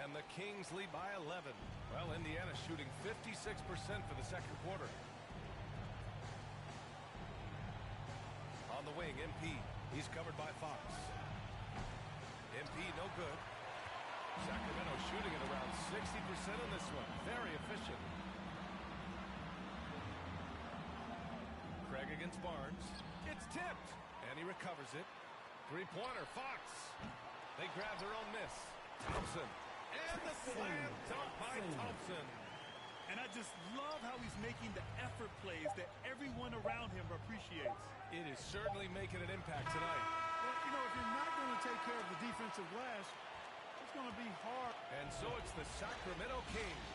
And the Kings lead by 11. Well, Indiana shooting 56% for the second quarter. On the wing, MP. He's covered by Fox. MP no good. Sacramento shooting at around 60% on this one. Very efficient. Craig against Barnes. It's tipped. And he recovers it. Three-pointer, Fox. They grab their own miss. Thompson. And the slam dunk by Thompson. And I just love how he's making the effort plays that everyone around him appreciates. It is certainly making an impact tonight. Well, you know, if you're not going to take care of the defensive glass, it's going to be hard. And so it's the Sacramento Kings.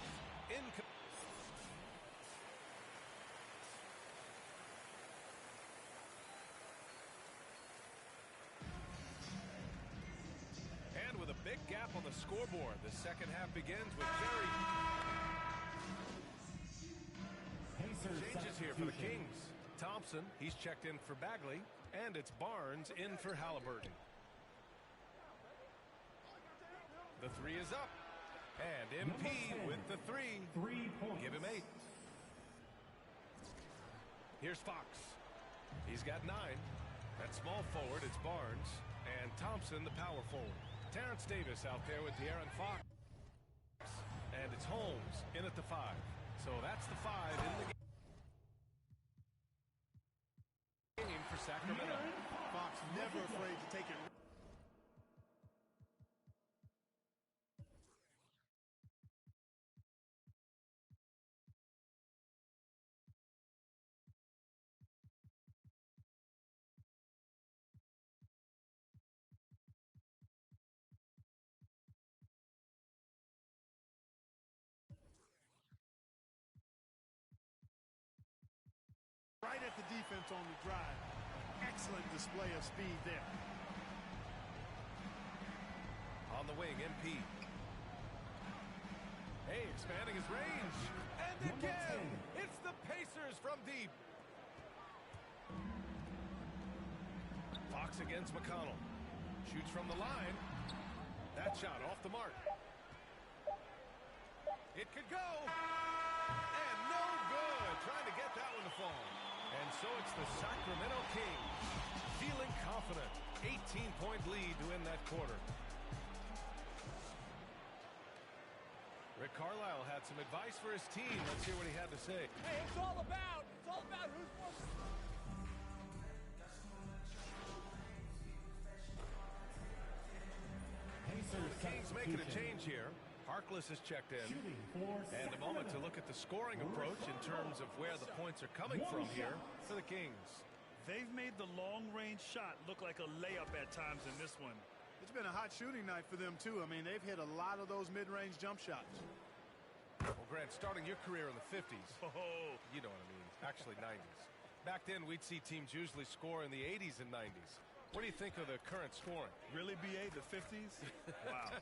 And with a big gap on the scoreboard, the second half begins with changes here for the Kings. Thompson, he's checked in for Bagley, and it's Barnes in for Halliburton. The three is up, and MP with the three. 3 points. Give him 8. Here's Fox. He's got 9. At small forward, it's Barnes, and Thompson, the power forward. Terrence Davis out there with De'Aaron Fox, and it's Holmes in at the 5. So that's the 5 in the game for Sacramento. Fox never afraid to take it. Right at the defense on the drive. Excellent display of speed there. On the wing, MP. Hey, expanding his range. And again, it's the Pacers from deep. Fox against McConnell. Shoots from the line. That shot off the mark. It could go. And no good. Trying to get that one to fall. And so it's the Sacramento Kings feeling confident. 18-point lead to win that quarter. Rick Carlisle had some advice for his team. Let's hear what he had to say. Hey, it's all about who's more. The Kings making a change here. Harkless is checked in. And a moment to look at the scoring approach in terms of where the points are coming from here for the Kings. They've made the long-range shot look like a layup at times in this one. It's been a hot shooting night for them, too. I mean, they've hit a lot of those mid-range jump shots. Well, Grant, starting your career in the 50s. Oh, You know what I mean. Actually, 90s. Back then, we'd see teams usually score in the 80s and 90s. What do you think of the current scoring? really, BA, the 50s? Wow.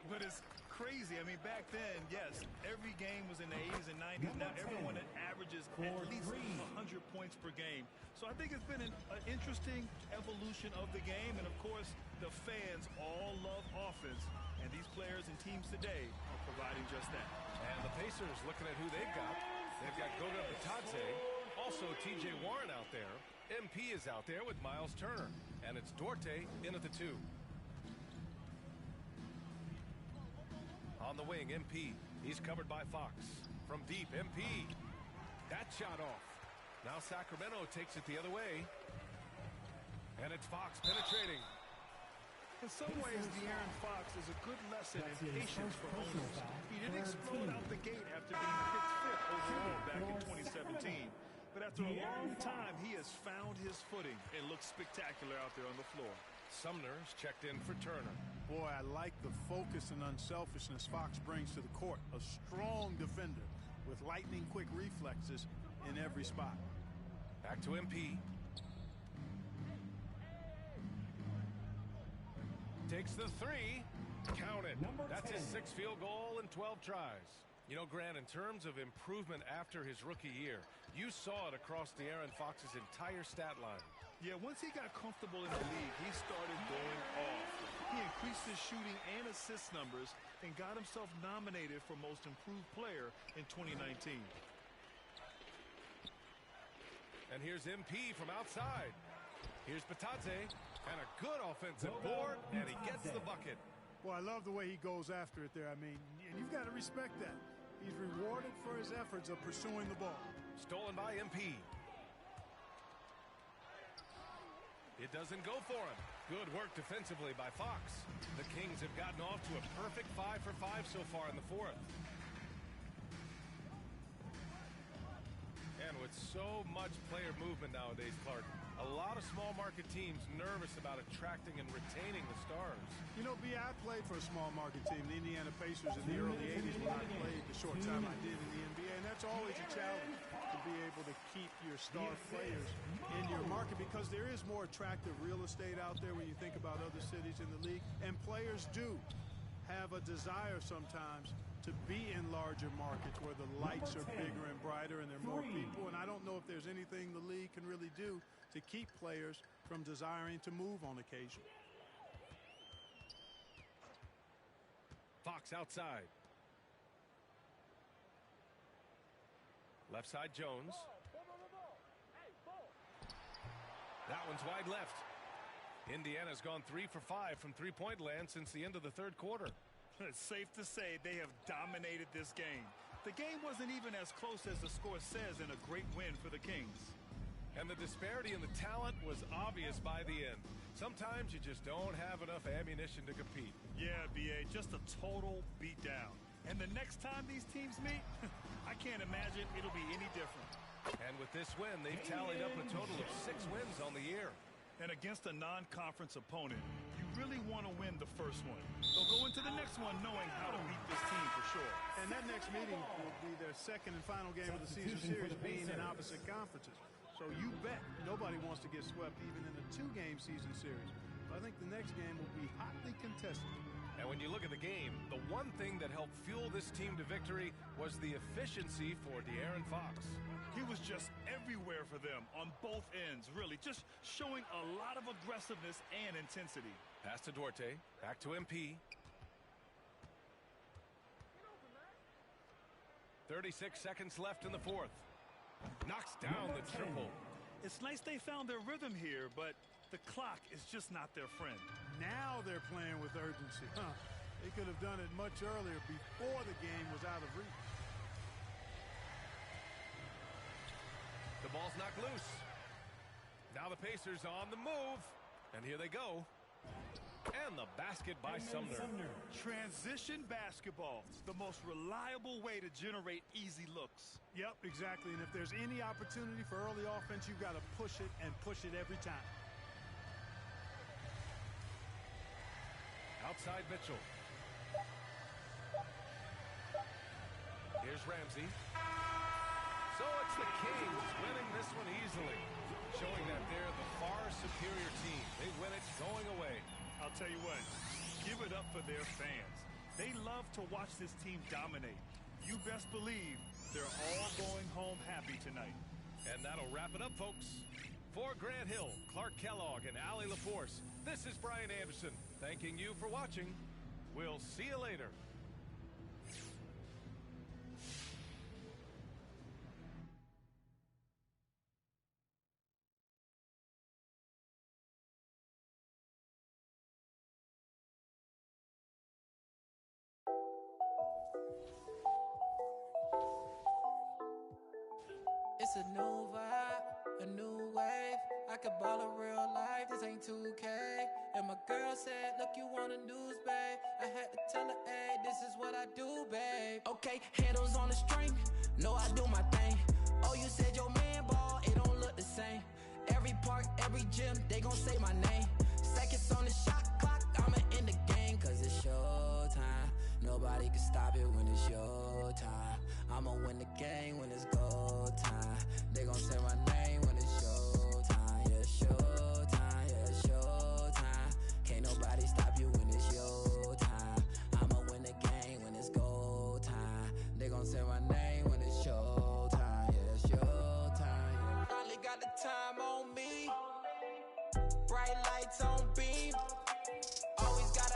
But it's crazy. I mean, back then, yes, every game was in the 80s and 90s. Now everyone averages at least 100 points per game. So I think it's been an interesting evolution of the game. And, of course, the fans all love offense. And these players and teams today are providing just that. And the Pacers looking at who they've got. They've got Goga Bitadze. Also, T.J. Warren out there. MP is out there with Miles Turner. And it's Duarte in at the 2. On the wing, MP. He's covered by Fox. From deep, MP. That shot off. Now Sacramento takes it the other way. And it's Fox penetrating. In some ways, De'Aaron Fox is a good lesson in patience for owners. He didn't explode out the gate after being picked 5th overall back in 2017. But after a long time, he has found his footing. It looks spectacular out there on the floor. Sumner's checked in for Turner. Boy, I like the focus and unselfishness Fox brings to the court. A strong defender with lightning-quick reflexes in every spot. Back to MP. Takes the 3. Count it. That's his 6th field goal in 12 tries. You know, Grant, in terms of improvement after his rookie year, you saw it across De'Aaron Fox's entire stat line. Yeah, once he got comfortable in the league, he started going off. He increased his shooting and assist numbers and got himself nominated for Most Improved Player in 2019. And here's MP from outside. Here's Batadze, and a good offensive board, and he gets the bucket. Well, I love the way he goes after it there. I mean, and you've got to respect that. He's rewarded for his efforts of pursuing the ball. Stolen by MP. It doesn't go for him. Good work defensively by Fox. The Kings have gotten off to a perfect 5 for 5 so far in the fourth. And with so much player movement nowadays, Clark, a lot of small market teams nervous about attracting and retaining the stars. You know, B, I played for a small market team, the Indiana Pacers, in the early 80s when I played the short time I did in the NBA, and that's always a challenge to be able to keep your star players in your market because there is more attractive real estate out there when you think about other cities in the league, and players do have a desire sometimes to be in larger markets where the lights are bigger and brighter and there are more people, and I don't know if there's anything the league can really do to keep players from desiring to move on occasion. Fox outside. Left side Jones. That one's wide left. Indiana's gone 3 for 5 from three-point land since the end of the third quarter. It's safe to say they have dominated this game. The game wasn't even as close as the score says in a great win for the Kings. And the disparity in the talent was obvious by the end. Sometimes you just don't have enough ammunition to compete. Yeah, B.A., just a total beatdown. And the next time these teams meet, I can't imagine it'll be any different. And with this win, they've tallied up a total of 6 wins on the year. And against a non-conference opponent, you really want to win the first one. They'll go into the next one knowing how to beat this team for sure. And that next meeting will be their second and final game of the season series, being in opposite conferences. So you bet nobody wants to get swept even in a 2-game season series. I think the next game will be hotly contested. And when you look at the game, the one thing that helped fuel this team to victory was the efficiency for De'Aaron Fox. He was just everywhere for them on both ends, really, just showing a lot of aggressiveness and intensity. Pass to Duarte, back to MP. 36 seconds left in the fourth. Knocks down the triple. It's nice they found their rhythm here, but the clock is just not their friend. Now they're playing with urgency. They could have done it much earlier before the game was out of reach. The ball's knocked loose. Now the Pacers on the move. And here they go. And the basket by Sumner. Transition basketball, the most reliable way to generate easy looks. Yep, exactly. And if there's any opportunity for early offense, you've got to push it and push it every time. Outside Mitchell. Here's Ramsey. So it's the Kings winning this one easily, showing that they're the far superior team. They win it going away. I'll tell you what, give it up for their fans. They love to watch this team dominate. You best believe they're all going home happy tonight. And that'll wrap it up, folks. For Grant Hill, Clark Kellogg, and Allie LaForce, this is Brian Anderson, thanking you for watching. We'll see you later. It's a new vibe, a new wave. I could ball in real life, this ain't 2K. And my girl said, look, you want a news, babe. I had to tell her, hey, this is what I do, babe. Okay, handles on the string, know I do my thing. Oh, you said your man ball, it don't look the same. Every park, every gym, they gon' say my name. Seconds on the shot clock, I'ma end the game. Cause it's showtime, nobody can stop it when it's your time. I'ma win the game when it's go time. They gon' say my name when it's showtime. Yeah, showtime, yeah, showtime. Can't nobody stop you when it's your time. I'ma win the game when it's go time. They gon' say my name when it's showtime. Yeah, showtime, yeah. Finally got the time on me. Bright lights on beam. Always got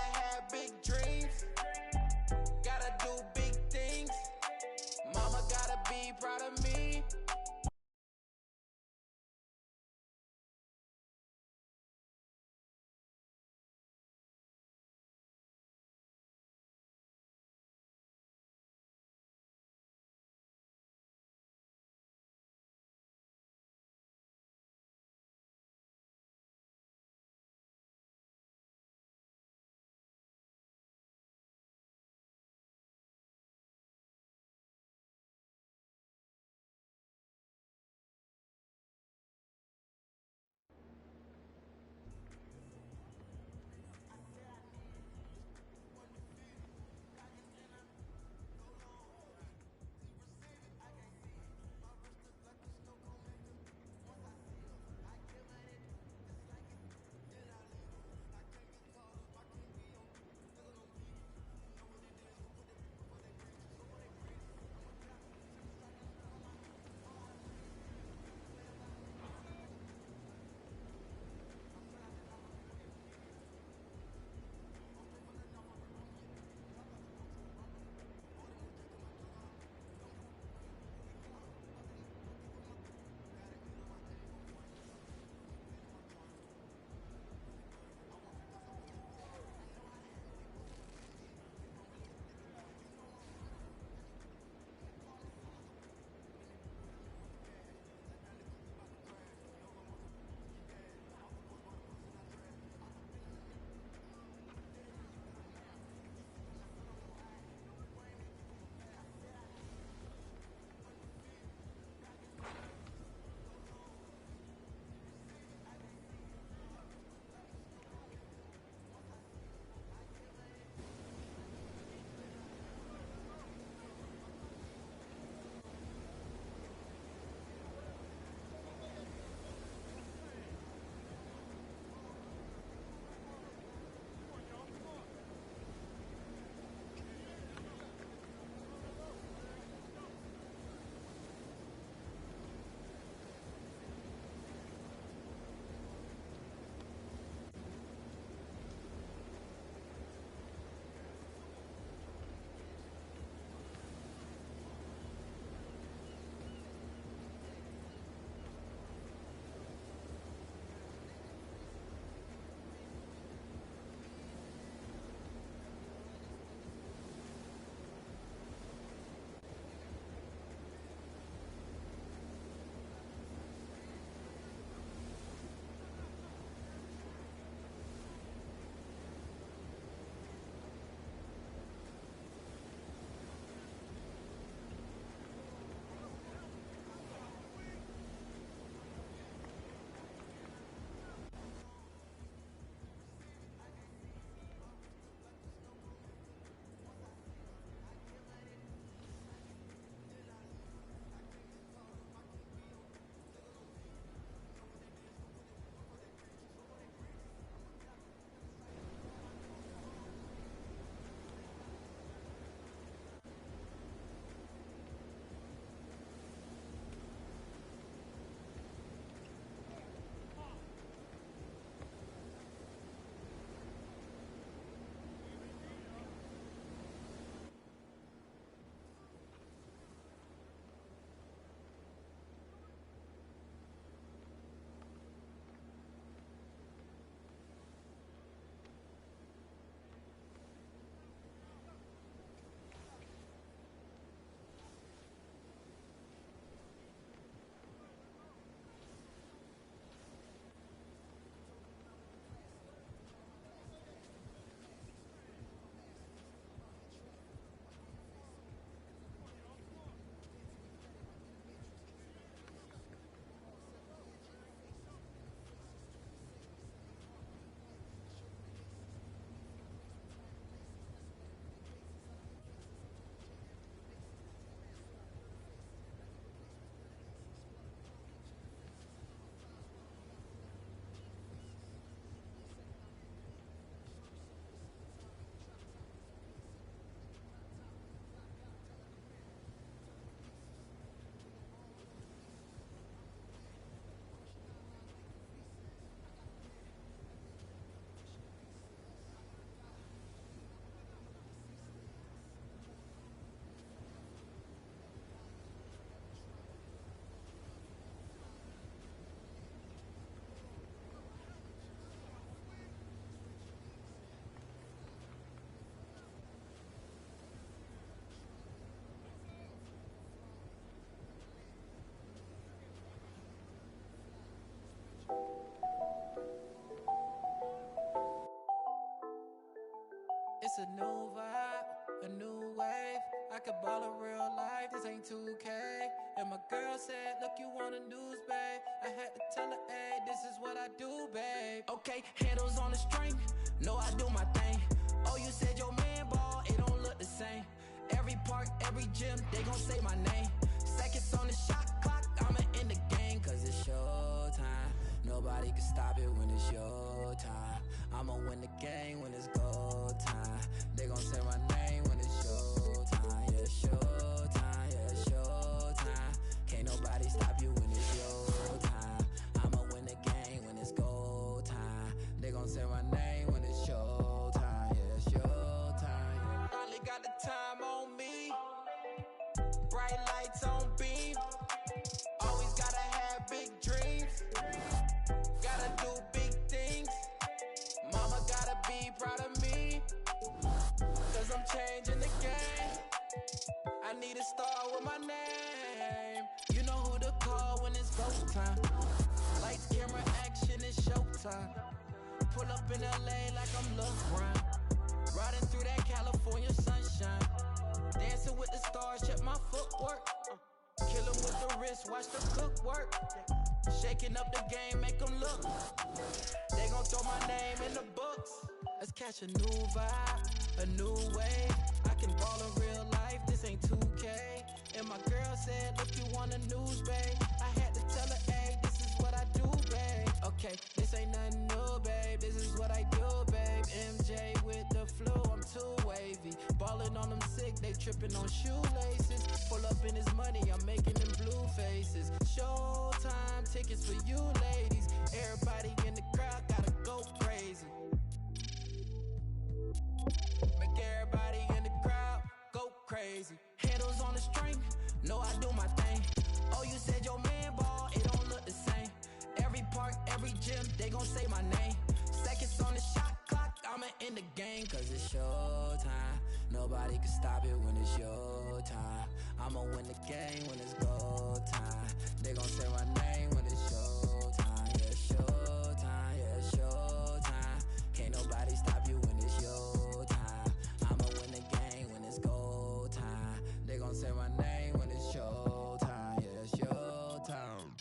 new vibe, a new wave. I could ball in real life, this ain't 2K. And my girl said, look, you want a news, babe. I had to tell her, hey, this is what I do, babe. Okay, handles on the string, know I do my thing. Oh, you said your man ball, it don't look the same. Every park, every gym, they gon' say my name. Seconds on the shot clock, I'ma in the game, cause it's showtime. Nobody can stop it when it's your time. I'ma win the game when it's go time. They gon' say my name when it's showtime. Yeah, showtime, yeah, showtime. Can't nobody stop you when it's your time. I'ma win the game when it's go time. They gon' say my name when it's showtime. Yeah, showtime. Finally got the time on me. Bright lights on beam. Always gotta have big dreams. Gotta do big things. Mama gotta be proud of me. Cause I'm changing the game. I need a star with my name. You know who to call when it's go time. Lights, camera, action, it's showtime. Pull up in LA like I'm LeBron. Riding through that California sunshine. Dancing with the stars, check my footwork. Kill 'em with the wrist, watch the cook work. Shaking up the game, make 'em look. They gon' throw my name in the books. Let's catch a new vibe, a new wave. I can ball in real life, this ain't 2K. And my girl said, look, you want a news, babe. I had to tell her, hey, this is what I do, babe. Okay, this ain't nothing new, babe. This is what I do, babe. MJ with the flu, I'm too wavy. Ballin' on them sick, they trippin' on shoelaces. Pull up in his money, I'm making them blue faces. Showtime tickets for you ladies. Everybody in the crowd gotta go crazy. Make everybody in the crowd go crazy. Handles on the string, know I do my thing. Oh, you said your man ball, it don't look the same. Every park, every gym, they gon' say my name. Seconds on the shot clock, I'ma in the game, cause it's showtime. Nobody can stop it when it's your time. I'ma win the game when it's go time. They gon' say my name when it's showtime. Yeah, showtime, yeah, showtime. Can't nobody stop you when it's your time. I'ma win the game when it's go time. They gon' say my name when it's showtime. Yeah, showtime.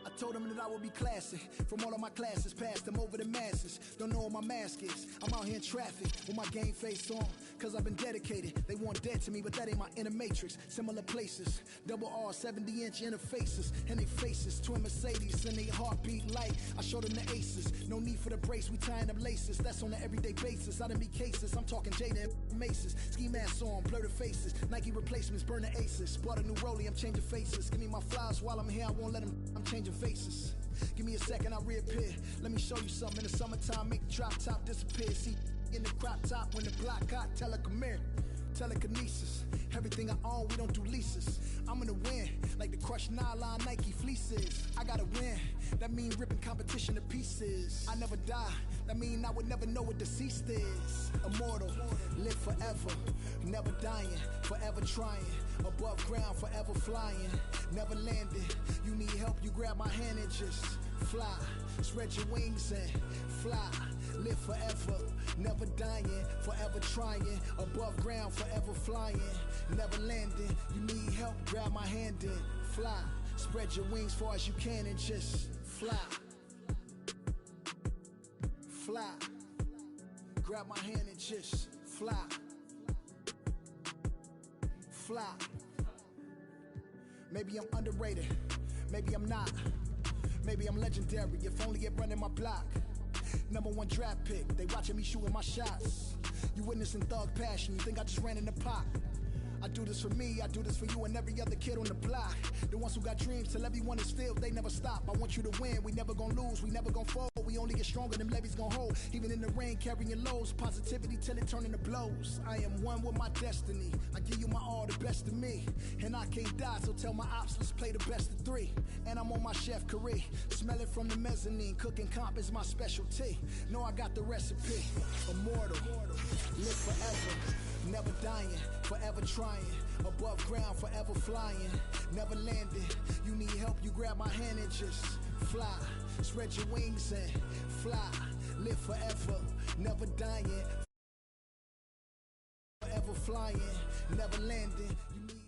I told them that I would be classy. From all of my classes, passed them over the masses. Don't know what my mask is. I'm out here in traffic with my game face on. Cause I've been dedicated. They want dead to me, but that ain't my inner matrix. Similar places. Double R, 70-inch interfaces. And they faces. Twin Mercedes and they heartbeat light. I showed them the aces. No need for the brace. We tying up laces. That's on an everyday basis. I done be cases. I'm talking Jada and Maces. Ski masks on, blur the faces. Nike replacements, burn the aces. Bought a new rollie, I'm changing faces. Give me my flowers while I'm here. I won't let them. I'm changing faces. Give me a second, I'll reappear. Let me show you something. In the summertime, make the drop top disappear. See, in the crop top, when the block hot, tell her come here. Telekinesis, everything I own, we don't do leases. I'm gonna win, like the crushed nylon Nike fleeces. I gotta win, that mean ripping competition to pieces. I never die, that mean I would never know what deceased is. Immortal, live forever, never dying, forever trying. Above ground, forever flying, never landing. You need help, you grab my hand and just fly. Spread your wings and fly. Live forever, never dying, forever trying. Above ground, forever flying, never landing. You need help, grab my hand and fly. Spread your wings far as you can and just fly. Fly. Grab my hand and just fly. Fly. Maybe I'm underrated, maybe I'm not. Maybe I'm legendary, if only it running my block. #1 draft pick, they watching me shooting my shots. You witnessing thug passion, you think I just ran in the pot. I do this for me, I do this for you and every other kid on the block. The ones who got dreams, till everyone is filled, they never stop. I want you to win, we never gonna lose, we never gonna fold. We only get stronger, them levees gonna hold. Even in the rain, carrying lows, positivity till it turn into blows. I am one with my destiny, I give you my all, the best of me. And I can't die, so tell my ops, let's play the best of three. And I'm on my chef career, smell it from the mezzanine. Cooking comp is my specialty. Know I got the recipe. Immortal, live forever, never dying, forever trying. Above ground, forever flying, never landing. You need help, you grab my hand and just fly. Spread your wings and fly. Live forever, never dying, forever flying, never landing. You need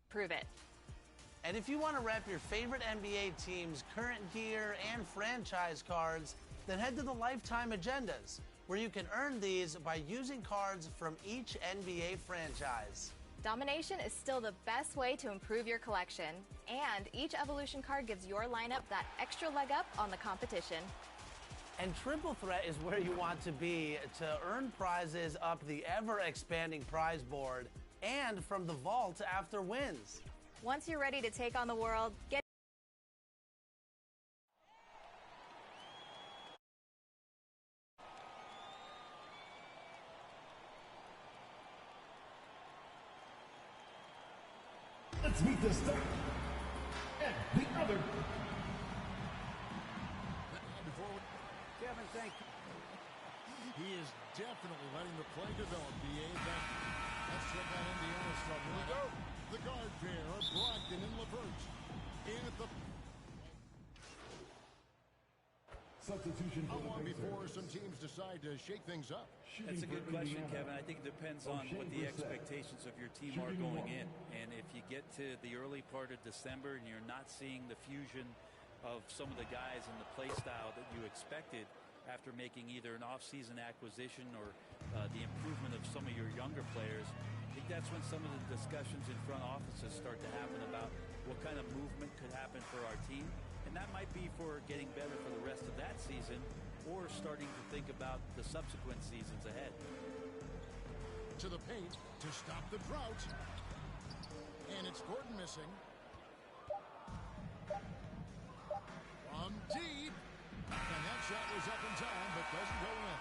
prove it. And if you want to rep your favorite NBA team's current gear and franchise cards, then head to the Lifetime Agendas, where you can earn these by using cards from each NBA franchise. Domination is still the best way to improve your collection, and each Evolution card gives your lineup that extra leg up on the competition. And Triple Threat is where you want to be to earn prizes up the ever-expanding prize board and from the vault after wins. Once you're ready to take on the world, get Let's meet the start and the other. Kevin, thank you. He is definitely letting the play develop, B.A. Let's check out Indiana's struggle. The guard pair are Brogdon and LeVert. In at the substitution for how long before some teams decide to shake things up? That's a good question, Kevin. I think it depends on what the expectations of your team are going in. And if you get to the early part of December and you're not seeing the fusion of some of the guys and the play style that you expected after making either an off-season acquisition or the improvement of some of your younger players, I think that's when some of the discussions in front offices start to happen about what kind of movement could happen for our team. And that might be for getting better for the rest of that season or starting to think about the subsequent seasons ahead. To the paint to stop the drought. And it's Gordon missing. From deep. And that shot was up in time but doesn't go in.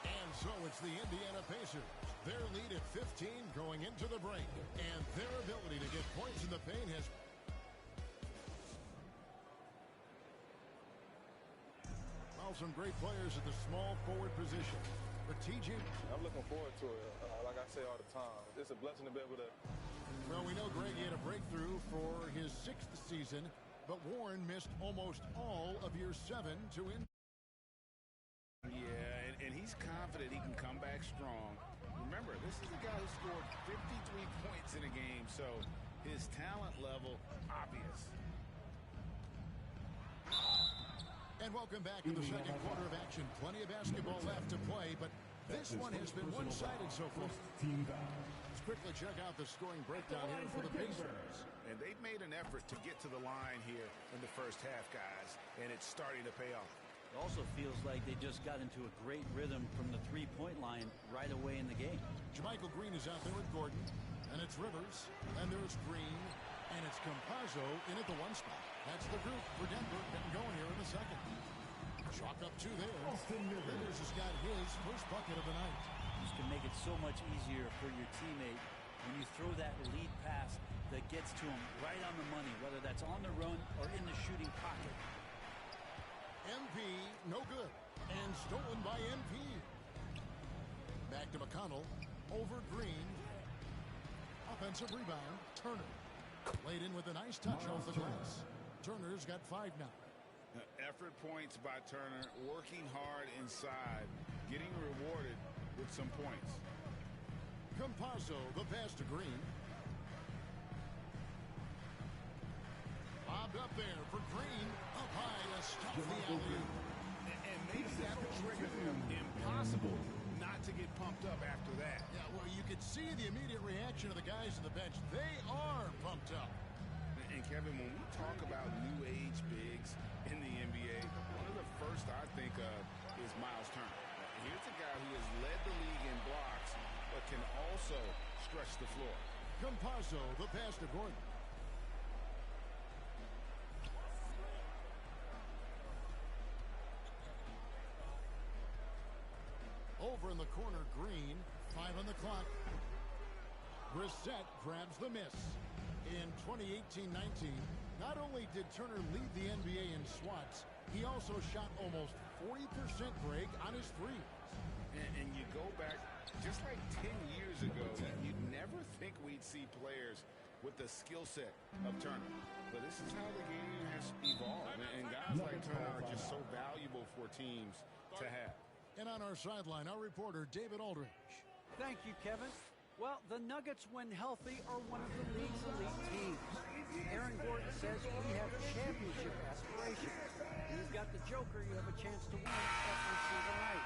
And so it's the Indiana Pacers. Their lead at 15 going into the break. And their ability to get points in the paint has some great players at the small forward position. But TJ, I'm looking forward to it. Like I say all the time, it's a blessing to be able to. Well, we know Greg had a breakthrough for his 6th season, but Warren missed almost all of year 7 to end. Yeah, and he's confident he can come back strong. Remember, this is the guy who scored 53 points in a game, so his talent level obvious. And welcome back to the second quarter of action. Plenty of basketball left to play, but this one has been one-sided so far. Let's quickly check out the scoring breakdown here for the Pacers. And they've made an effort to get to the line here in the first half, guys, and it's starting to pay off. It also feels like they just got into a great rhythm from the three-point line right away in the game. JaMychal Green is out there with Gordon, and it's Rivers, and there's Green, and it's Campazzo in at the 1 spot. That's the group for Denver getting going here in the second. Chalk up 2 there. Rivers has got his first bucket of the night. This can make it so much easier for your teammate when you throw that lead pass that gets to him right on the money, whether that's on the run or in the shooting pocket. MP, no good. And stolen by MP. Back to McConnell. Over Green. Offensive rebound. Turner. Laid in with a nice touch off the glass. Turner's got 5 now. Effort points by Turner. Working hard inside. Getting rewarded with some points. Campazzo, the pass to Green. Lobbed up there for Green. Up high to stop the alley. And maybe that will trigger them. Impossible not to get pumped up after that. Yeah, well, you could see the immediate reaction of the guys on the bench. They are pumped up. And Kevin, when we talk about new age bigs in the NBA, one of the first I think of is Miles Turner. Here's a guy who has led the league in blocks, but can also stretch the floor. Campazzo, the pass to Gordon. Over in the corner, Green. 5 on the clock. Brissett grabs the miss. In 2018-19, not only did Turner lead the NBA in swats, he also shot almost 40%, Greg, on his threes. And you go back just like 10 years ago, you'd never think we'd see players with the skill set of Turner. But this is how the game has evolved. And guys like Turner are just so valuable for teams to have. And on our sideline, our reporter, David Aldridge. Thank you, Kevin. Well, the Nuggets, when healthy, are one of the league's elite teams. Aaron Gordon says we have championship aspirations. When you've got the Joker, you have a chance to win every single night.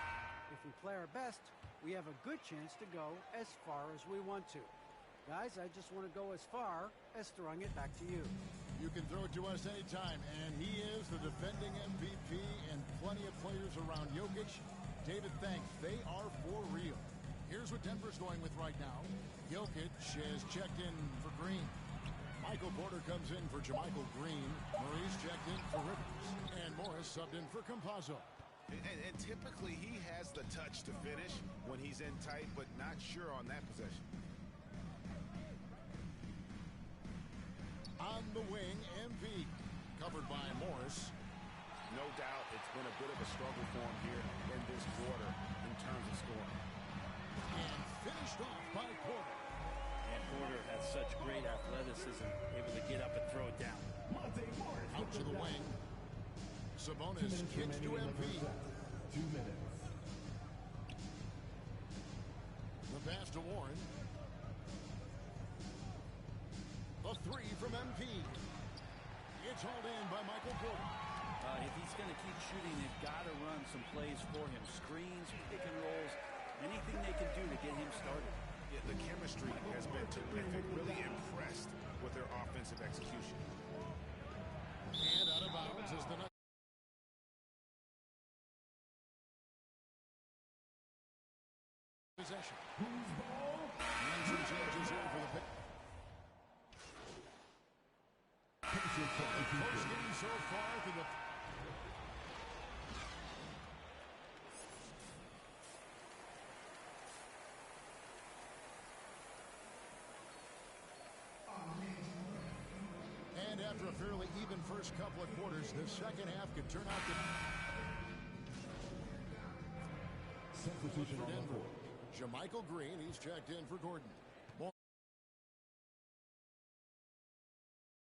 If we play our best, we have a good chance to go as far as we want to. Guys, I just want to go as far as throwing it back to you. You can throw it to us anytime, and he is the defending MVP and plenty of players around Jokic. David, thanks. They are for real. Here's what Denver's going with right now. Jokic has checked in for Green. Michael Porter comes in for Jermichael Green. Murray's checked in for Rivers. And Morris subbed in for Campazzo. And typically he has the touch to finish when he's in tight, but not sure on that possession. On the wing, MP. Covered by Morris. No doubt it's been a bit of a struggle for him here in this quarter in terms of scoring. And finished off by Porter. And Porter has such great athleticism, able to get up and throw it down. Out to the wing. Sabonis kicks to MP. 2 minutes. The pass to Warren. A 3 from MP. It's hauled in by Michael Porter. If he's going to keep shooting, they've got to run some plays for him. Screens, pick and rolls, anything they can do to get him started. Yeah, the chemistry has been terrific. Really impressed with their offensive execution. And out of bounds is the possession. And some changes here for the pick. First game so far to the... And after a fairly even first couple of quarters, the second half could turn out to... Substitution on the Denver. court. Jermichael Green, he's checked in for Gordon.